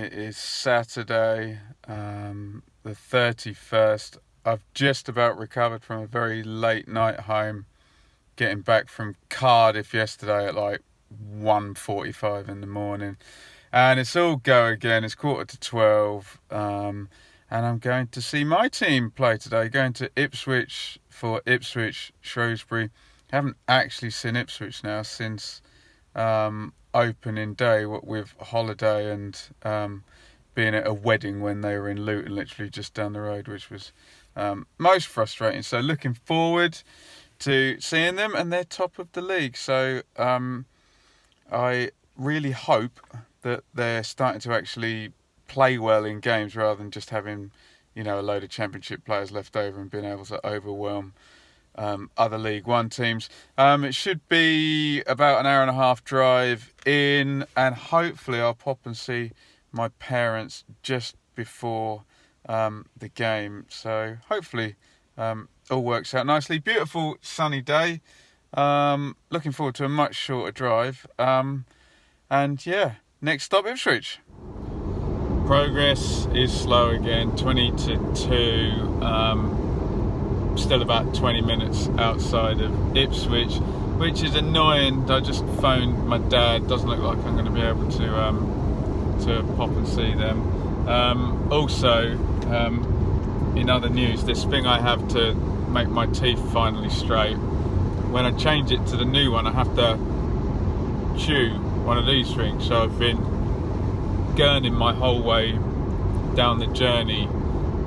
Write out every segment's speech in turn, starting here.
It is Saturday, the 31st. I've just about recovered from a very late night home, getting back from Cardiff yesterday at like 1:45 in the morning. And it's all go again. It's 11:45. And I'm going to see my team play today, going to Ipswich for Ipswich, Shrewsbury. Haven't actually seen Ipswich now since opening day, what with holiday and being at a wedding when they were in Luton, literally just down the road, which was most frustrating. So looking forward to seeing them, and they're top of the league. So I really hope that they're starting to actually play well in games rather than just having, a load of Championship players left over and being able to overwhelm other League One teams. It should be about an hour and a half drive in, and hopefully I'll pop and see my parents just before the game. So hopefully all works out nicely. Beautiful sunny day. Looking forward to a much shorter drive. And yeah, next stop Ipswich. Progress is slow again, 20 to 2. Still about 20 minutes outside of Ipswich, which is annoying. I just phoned my dad. Doesn't look like I'm going to be able to pop and see them. Also, in other news, this thing I have to make my teeth finally straight. When I change it to the new one, I have to chew one of these things. So I've been gurning my whole way down the journey,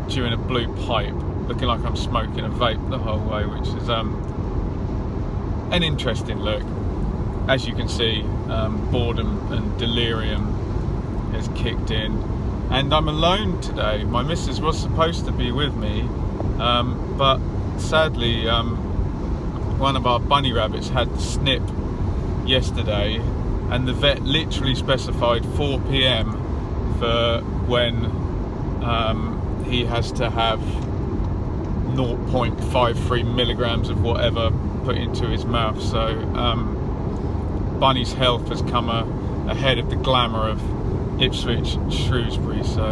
chewing a blue pipe, looking like I'm smoking a vape the whole way, which is an interesting look. As you can see, boredom and delirium has kicked in, and I'm alone today. My missus was supposed to be with me, but sadly one of our bunny rabbits had the snip yesterday, and the vet literally specified 4 p.m. for when he has to have 0.53 milligrams of whatever put into his mouth. So Bunny's health has come ahead of the glamour of Ipswich, Shrewsbury. So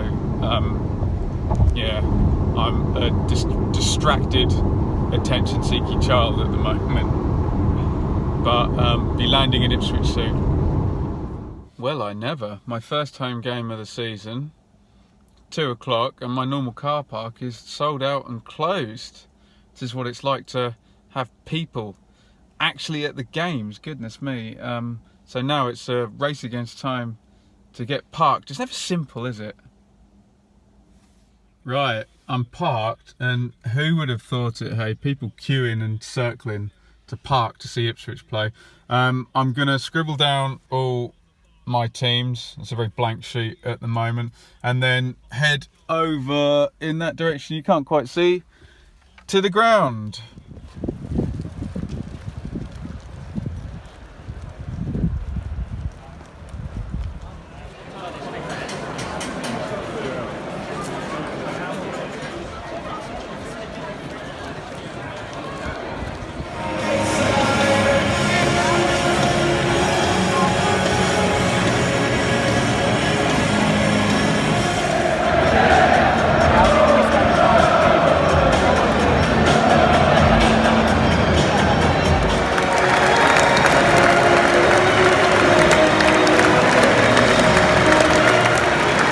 I'm a distracted, attention-seeking child at the moment, but be landing in Ipswich soon. Well, I never. My first home game of the season, 2:00, and my normal car park is sold out and closed. This is what it's like to have people actually at the games. Goodness me. So now it's a race against time to get parked. It's never simple, is it? Right, I'm parked, and who would have thought it, hey? People queuing and circling to park to see Ipswich play. I'm going to scribble down all my teams. It's a very blank sheet at the moment, and then head over in that direction you can't quite see, to the ground.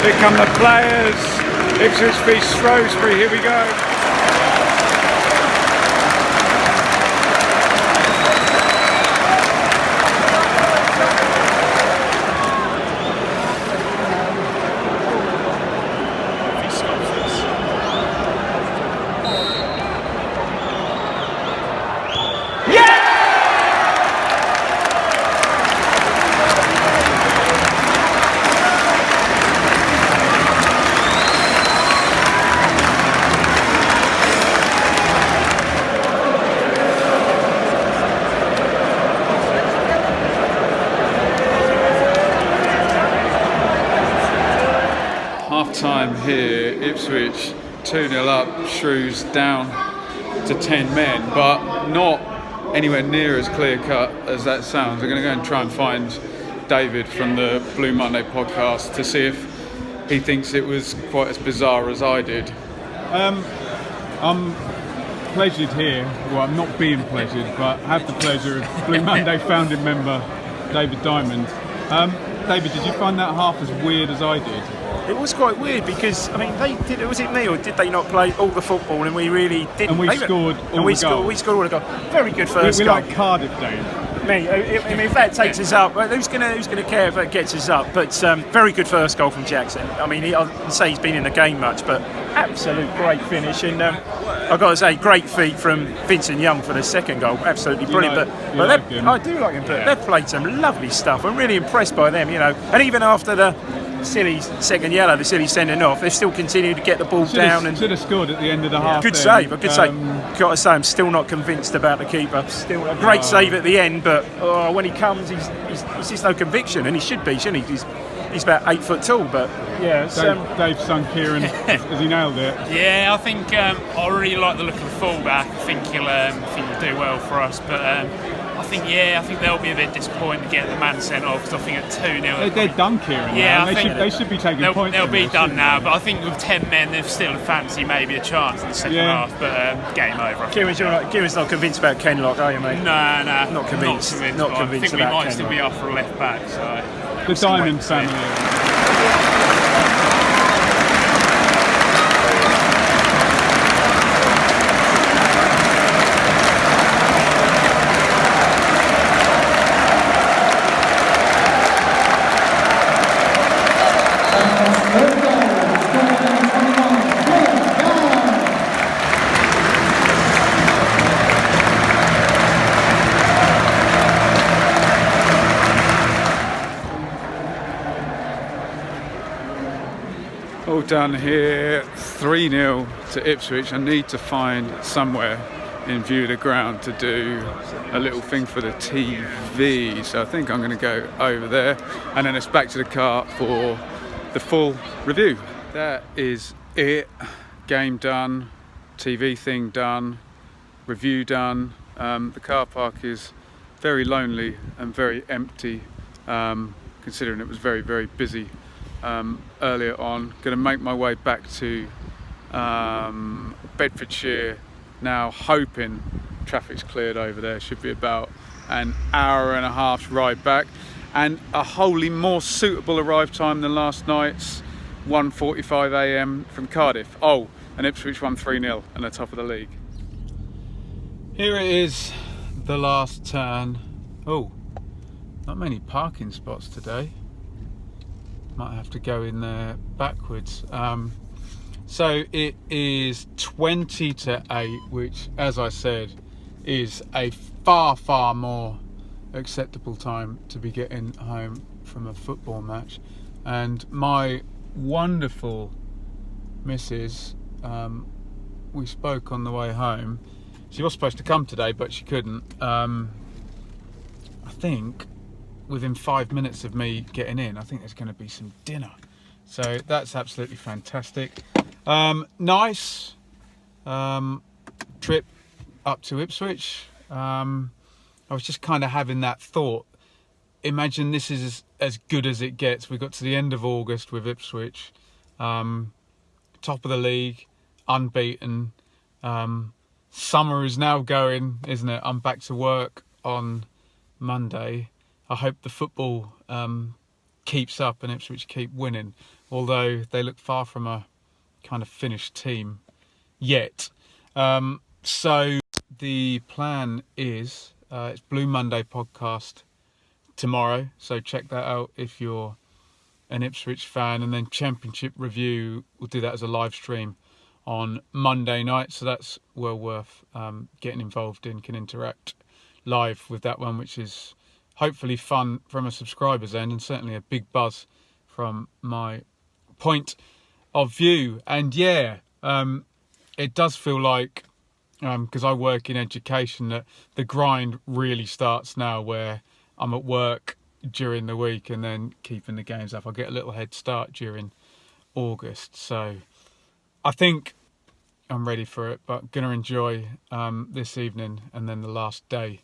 Here come the players. Ipswich v Shrewsbury. Here we go. Time here, Ipswich 2-0 up, Shrews down to 10 men, but not anywhere near as clear cut as that sounds. I'm going to go and try and find David from the Blue Monday podcast to see if he thinks it was quite as bizarre as I did. I'm pleasured here. Well, I'm not being pleasured, but have the pleasure of Blue Monday founding member David Diamond. David, did you find that half as weird as I did? It was quite weird because, I mean, they did. Was it me or did they not play all the football and we really didn't? And we scored all the goals. We scored all the goals. Very good first goal. We're like Cardiff, Dave. Me, I mean, if that takes us up, who's going to care if that gets us up? But very good first goal from Jackson. I mean, I'd say he's been in the game much, but absolute great finish. And I've got to say, great feat from Vincent Young for the second goal. Absolutely brilliant. I do like him. But they've played some lovely stuff. I'm really impressed by them, And even after the silly second yellow, the silly sending off, they've still continued to get the ball down. And should have scored at the end of the half. Good save, Got to say, I'm still not convinced about the keeper. Still a great save at the end, but when he comes, he's just no conviction, and he should be, shouldn't he? He's about 8 foot tall, but yeah. Dave's son Kieran, has he nailed it? Yeah, I think I really like the look of the fullback. I think he'll do well for us, but. I think they'll be a bit disappointed to get the man sent off because I think at 2-0 they're done, Kieran. Yeah, they should be taking points. They'll be done now, but I think with 10 men, they've still fancy maybe a chance in the second half. But game over. Kieran's not convinced about Kenlock, are you, mate? No, not convinced. Not convinced. I think we might still be up for a left back. So the Diamond family. All done here, 3-0 to Ipswich. I need to find somewhere in view of the ground to do a little thing for the TV. So I think I'm going to go over there and then it's back to the car for the full review. That is it. Game done, TV thing done, review done. The car park is very lonely and very empty, considering it was very, very busy earlier on. Going to make my way back to Bedfordshire now, hoping traffic's cleared over there. Should be about an hour and a half's ride back, and a wholly more suitable arrive time than last night's 1:45 a.m. from Cardiff. Oh, and Ipswich won 3-0 and the top of the league. Here it is, the last turn. Oh, not many parking spots today. Might have to go in there backwards. So it is 20 to 8, which, as I said, is a far, far more acceptable time to be getting home from a football match. And my wonderful missus, we spoke on the way home. She was supposed to come today, but she couldn't. I think within 5 minutes of me getting in, I think there's going to be some dinner. So that's absolutely fantastic. Nice trip up to Ipswich. I was just kind of having that thought. Imagine this is as good as it gets. We got to the end of August with Ipswich, top of the league, unbeaten. Summer is now going, isn't it? I'm back to work on Monday. I hope the football keeps up and Ipswich keep winning, although they look far from a kind of finished team yet. So the plan is it's Blue Monday podcast tomorrow, so check that out if you're an Ipswich fan, and then Championship review, we'll do that as a live stream on Monday night, so that's well worth getting involved in. Can interact live with that one, which is hopefully fun from a subscriber's end, and certainly a big buzz from my point of view. And yeah, it does feel like, because I work in education, that the grind really starts now, where I'm at work during the week and then keeping the games up. I'll get a little head start during August, so I think I'm ready for it, but going to enjoy this evening and then the last day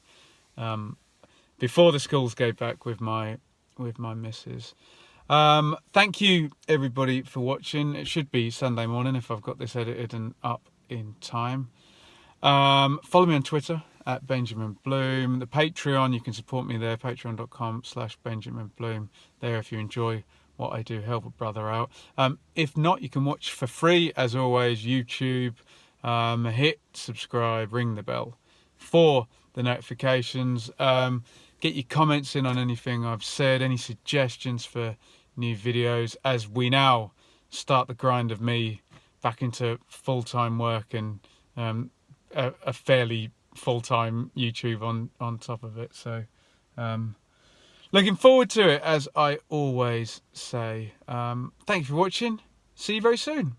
before the schools go back with my missus. Thank you everybody for watching. It should be Sunday morning if I've got this edited and up in time. Follow me on Twitter at Benjamin Bloom. The Patreon, you can support me there, patreon.com/Benjamin Bloom. There, if you enjoy what I do, help a brother out. If not, you can watch for free, as always, YouTube. Hit subscribe, ring the bell for the notifications. Get your comments in on anything I've said, any suggestions for new videos, as we now start the grind of me back into full-time work and a fairly full-time YouTube on top of it. So looking forward to it, as I always say. Thank you for watching. See you very soon.